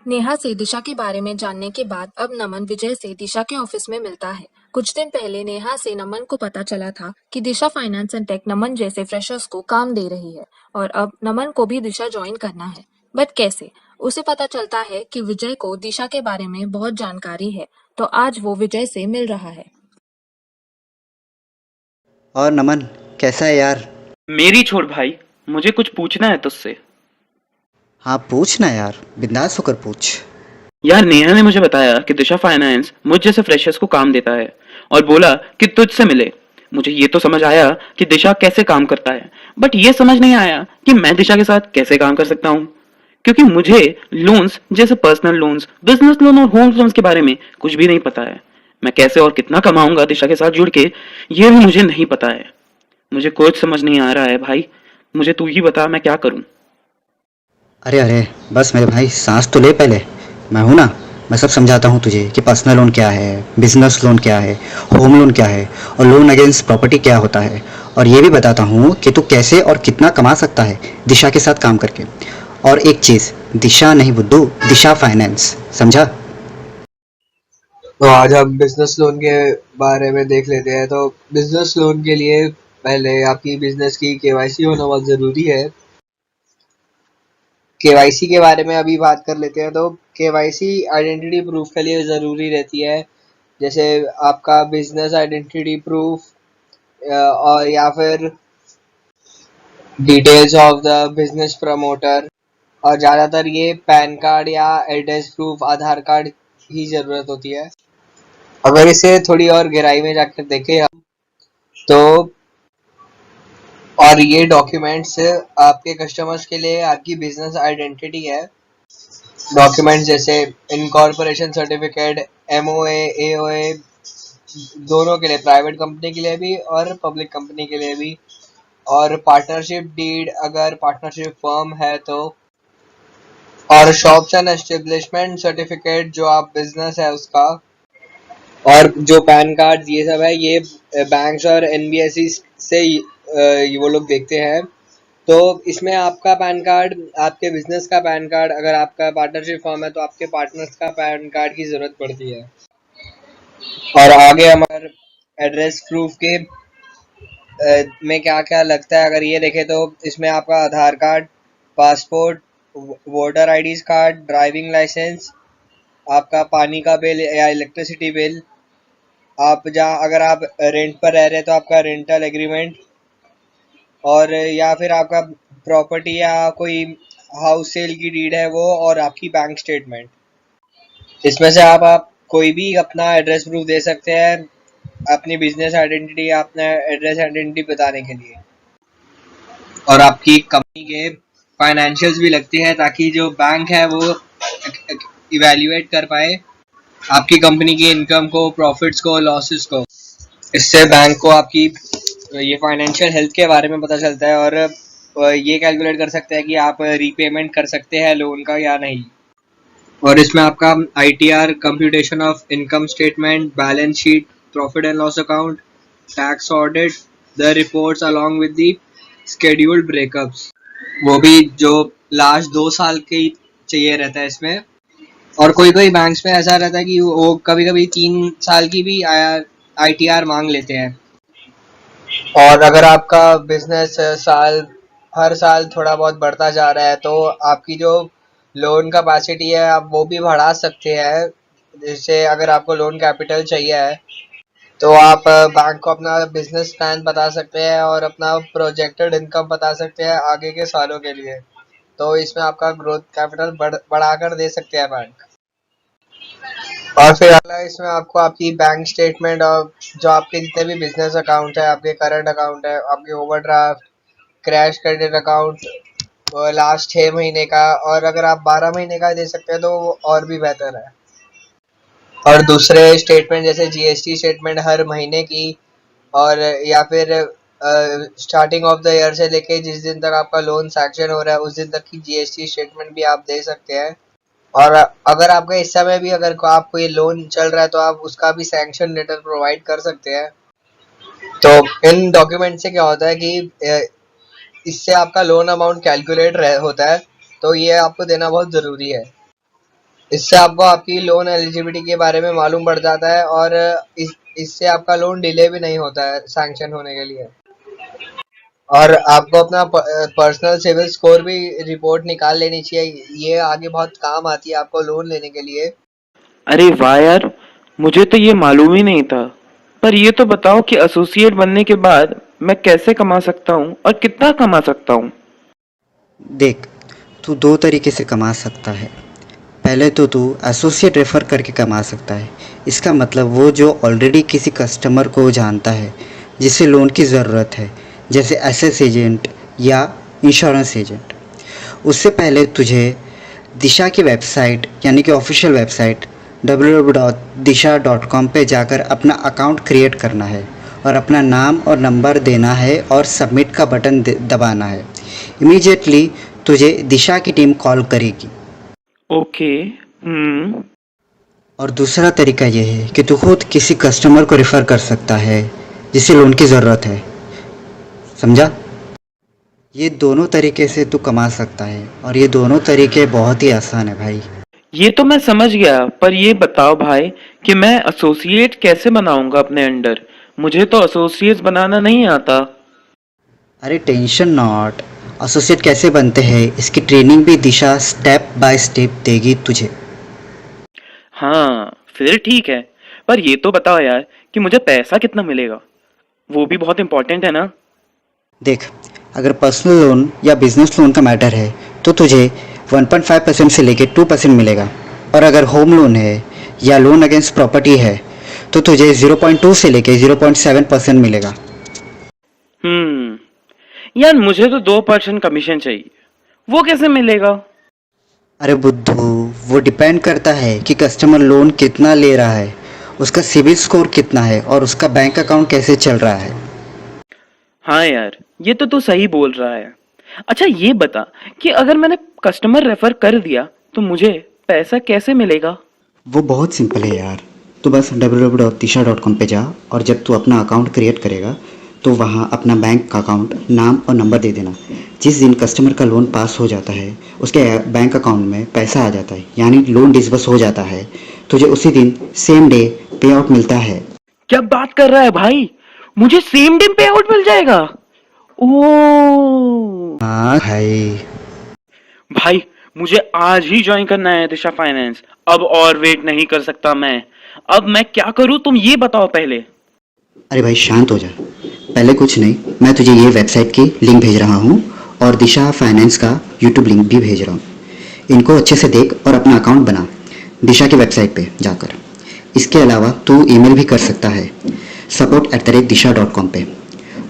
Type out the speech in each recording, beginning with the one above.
नेहा से दिशा के बारे में जानने के बाद अब नमन विजय से दिशा के ऑफिस में मिलता है। कुछ दिन पहले नेहा से नमन को पता चला था कि दिशा फाइनेंस एंड टेक नमन जैसे फ्रेशर्स को काम दे रही है और अब नमन को भी दिशा ज्वाइन करना है। बट कैसे? उसे पता चलता है कि विजय को दिशा के बारे में बहुत जानकारी है, तो आज वो विजय से मिल रहा है। और नमन, कैसा है यार? मेरी छोड़ भाई, मुझे कुछ पूछना है तुझसे। हाँ पूछ ना यार, बिंदास होकर पूछ। यार नेहा ने मुझे बताया कि दिशा फाइनेंस मुझ जैसे फ्रेशर्स को काम देता है और बोला कि तुझसे मिले। मुझे ये तो समझ आया कि दिशा कैसे काम करता है, बट ये समझ नहीं आया कि मैं दिशा के साथ कैसे काम कर सकता हूँ, क्योंकि मुझे लोन्स जैसे पर्सनल लोन्स, बिजनेस लोन और होम लोन्स के बारे में कुछ भी नहीं पता है। मैं कैसे और कितना कमाऊंगा दिशा के साथ जुड़ के, ये भी मुझे नहीं पता है। मुझे कुछ समझ नहीं आ रहा है भाई, मुझे तू ही बता मैं क्या करूं। अरे अरे, बस मेरे भाई सांस तो ले पहले। मैं हूँ ना, मैं सब समझाता हूँ तुझे कि पर्सनल लोन क्या है, बिजनेस लोन क्या है, होम लोन क्या है और लोन अगेंस्ट प्रॉपर्टी क्या होता है। और ये भी बताता हूँ कि तू कैसे और कितना कमा सकता है दिशा के साथ काम करके। और एक चीज़, दिशा नहीं बुद्धू, दिशा फाइनेंस, समझा? तो आज हम बिजनेस लोन के बारे में देख लेते हैं। तो बिजनेस लोन के लिए पहले आपकी बिजनेस की केवाईसी होना बहुत ज़रूरी है। केवाईसी के बारे में अभी बात कर लेते हैं। तो केवाईसी आइडेंटिटी प्रूफ के लिए ज़रूरी रहती है, जैसे आपका बिजनेस आइडेंटिटी प्रूफ और या फिर details of the business promoter, और ज़्यादातर ये पैन कार्ड या एड्रेस प्रूफ, आधार कार्ड ही ज़रूरत होती है। अगर इसे थोड़ी और गहराई में जाकर देखें हम, तो और ये डॉक्यूमेंट्स आपके कस्टमर्स के लिए आपकी बिजनेस आइडेंटिटी है। डॉक्यूमेंट्स जैसे इनकॉर्पोरेशन सर्टिफिकेट, एमओए, एओए, दोनों के लिए, प्राइवेट कंपनी के लिए भी और पब्लिक कंपनी के लिए भी, और पार्टनरशिप डीड अगर पार्टनरशिप फर्म है तो, और शॉप्स एंड एस्टेब्लिशमेंट सर्टिफिकेट जो आप बिजनेस है उसका, और जो पैन कार्ड ये सब है, ये बैंक्स और एनबीएफसी से वो लोग देखते हैं। तो इसमें आपका पैन कार्ड, आपके बिजनेस का पैन कार्ड, अगर आपका पार्टनरशिप फॉर्म है तो आपके पार्टनर्स का पैन कार्ड की ज़रूरत पड़ती है। और आगे हमारे एड्रेस प्रूफ के में क्या क्या लगता है अगर ये देखें, तो इसमें आपका Aadhaar card, passport, voter ID card, driving licence, आपका पानी का बिल या इलेक्ट्रिसिटी बिल, आप जहाँ अगर आप रेंट पर रह रहे हैं तो आपका रेंटल एग्रीमेंट, और या फिर आपका प्रॉपर्टी या कोई हाउस सेल की डीड है वो, और आपकी बैंक स्टेटमेंट। इसमें से आप कोई भी अपना एड्रेस प्रूफ दे सकते हैं अपनी बिजनेस आइडेंटिटी या अपना एड्रेस आइडेंटिटी बताने के लिए। और आपकी कंपनी के फाइनेंशियल्स भी लगती है ताकि जो बैंक है वो इवेल्युएट कर पाए आपकी कंपनी की इनकम को, प्रॉफिट्स को, लॉसेस को। इससे बैंक को आपकी ये फाइनेंशियल हेल्थ के बारे में पता चलता है, और ये कैलकुलेट कर सकते हैं कि आप रीपेमेंट कर सकते हैं लोन का या नहीं। और इसमें आपका ITR, computation of income statement, balance sheet, profit and loss account, tax audit, the reports along with the scheduled breakups, वो भी जो लास्ट 2 साल के ही चाहिए रहता है इसमें। और कोई कोई बैंक्स में ऐसा रहता है कि वो कभी कभी 3 साल की भी आईटीआर मांग लेते हैं। और अगर आपका बिजनेस हर साल थोड़ा बहुत बढ़ता जा रहा है तो आपकी जो लोन कैपेसिटी है आप वो भी बढ़ा सकते हैं। जैसे अगर आपको लोन कैपिटल चाहिए है तो आप बैंक को अपना बिजनेस प्लान बता सकते हैं और अपना प्रोजेक्टेड इनकम बता सकते हैं आगे के सालों के लिए। तो इसमें आपका ग्रोथ कैपिटल बढ़ाकर दे सकते हैं बैंक। और फिर अगला इसमें आपको आपकी बैंक स्टेटमेंट और जो आपके जितने भी बिजनेस अकाउंट है, आपके करंट अकाउंट है, आपके overdraft, crash credit account, last 6 महीने का, और अगर आप 12 महीने का दे सकते हैं तो वो और भी बेहतर है। और दूसरे स्टेटमेंट जैसे जीएसटी स्टेटमेंट हर महीने की, और या फिर स्टार्टिंग ऑफ द ईयर से लेके जिस दिन तक आपका लोन सैंक्शन हो रहा है उस दिन तक की जीएसटी स्टेटमेंट भी आप दे सकते हैं। और अगर आपका इस समय भी अगर आप कोई लोन चल रहा है तो आप उसका भी सैंक्शन लेटर प्रोवाइड कर सकते हैं। तो इन डॉक्यूमेंट से क्या होता है कि इससे आपका लोन अमाउंट कैलकुलेट होता है, तो ये आपको देना बहुत ज़रूरी है। इससे आपको आपकी लोन एलिजिबिलिटी के बारे में मालूम पड़ जाता है और इससे आपका लोन डिले भी नहीं होता है सैंक्शन होने के लिए। और आपको अपना पर्सनल सिविल स्कोर भी रिपोर्ट निकाल लेनी चाहिए, ये आगे बहुत काम आती है आपको लोन लेने के लिए। अरे वाह यार, मुझे तो ये मालूम ही नहीं था। पर ये तो बताओ कि एसोसिएट बनने के बाद मैं कैसे कमा सकता हूँ और कितना कमा सकता हूँ? देख, तू दो तरीके से कमा सकता है। पहले तो तू एसोसिएट रेफ़र करके कमा सकता है। इसका मतलब वो जो ऑलरेडी किसी कस्टमर को जानता है जिसे लोन की ज़रूरत है, जैसे एसएस एजेंट या इंश्योरेंस एजेंट। उससे पहले तुझे दिशा की वेबसाइट यानी कि ऑफिशियल वेबसाइट www.disha.com पे जाकर अपना अकाउंट क्रिएट करना है और अपना नाम और नंबर देना है और सबमिट का बटन दबाना है। इमीडिएटली तुझे दिशा की टीम कॉल करेगी। ओके। और दूसरा तरीका ये है कि तू खुद किसी कस्टमर को रेफ़र कर सकता है जिसे लोन की ज़रूरत है। समझा? ये दोनों तरीके से तू कमा सकता है और ये दोनों तरीके बहुत ही आसान है भाई। ये तो मैं समझ गया, पर ये बताओ भाई कि मैं एसोसिएट कैसे बनाऊंगा अपने अंडर? मुझे तो एसोसिएट्स बनाना नहीं आता। अरे टेंशन नॉट, एसोसिएट कैसे बनते हैं इसकी ट्रेनिंग भी दिशा स्टेप बाय स्टेप देगी तुझे। हाँ, फिर ठीक है। पर ये तो बताओ यार कि मुझे पैसा कितना मिलेगा? वो भी बहुत इंपॉर्टेंट है ना? देख, अगर पर्सनल लोन या बिजनेस लोन का मैटर है तो तुझे 1.5% से लेके 2% मिलेगा, और अगर होम लोन है या लोन अगेंस्ट प्रॉपर्टी है तो तुझे 0.2 से लेके 0.7% मिलेगा। यार मुझे तो 2% कमीशन चाहिए। वो कैसे मिलेगा? अरे बुद्धू, वो डिपेंड करता है कि कस्टमर लोन कितना ले रहा है, उसका सिबिल स्कोर कितना है और उसका बैंक अकाउंट कैसे चल रहा है। हाँ यार, ये तो तू सही बोल रहा है। अच्छा ये बता कि अगर मैंने कस्टमर रेफर कर दिया तो मुझे पैसा कैसे मिलेगा? वो बहुत सिंपल है यार। तो बस www.disha.com पे जा और जब तू अपना अकाउंट क्रिएट करेगा तो वहाँ अपना बैंक का अकाउंट नाम और नंबर दे देना। जिस दिन कस्टमर का लोन पास हो जाता है उसके बैंक अकाउंट में पैसा आ जाता है, यानी लोन डिसबर्स हो जाता है। तुझे उसी दिन सेम डे पे आउट मिलता है। क्या बात कर रहा है भाई? मुझे सेम डे पे आउट मिल जाएगा? ओह हाँ भाई। भाई, मुझे आज ही ज्वाइन करना है दिशा फाइनेंस। अब और वेट नहीं कर सकता मैं। अब मैं क्या करूं, तुम ये बताओ पहले। अरे भाई शांत हो जा। पहले कुछ नहीं, मैं तुझे ये वेबसाइट की लिंक भेज रहा हूँ और दिशा फाइनेंस का यूट्यूब लिंक भी भेज रहा हूँ। इनको अच्छे से देख और अपना अकाउंट बना दिशा की वेबसाइट पे जाकर। इसके अलावा तू ईमेल भी कर सकता है support@disha.com पे,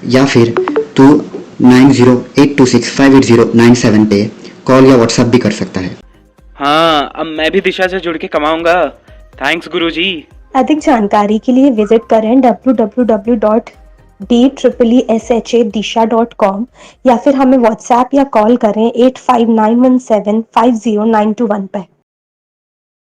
या फिर तू 9082658097 पे कॉल या व्हाट्सएप भी कर सकता है। हाँ, अब मैं भी दिशा से जुड़ के कमाऊंगा। थैंक्स गुरुजी। अधिक जानकारी के लिए विजिट करें www.DEESHADisha.com या फिर हमें व्हाट्सएप या कॉल करें 8591750921 पर।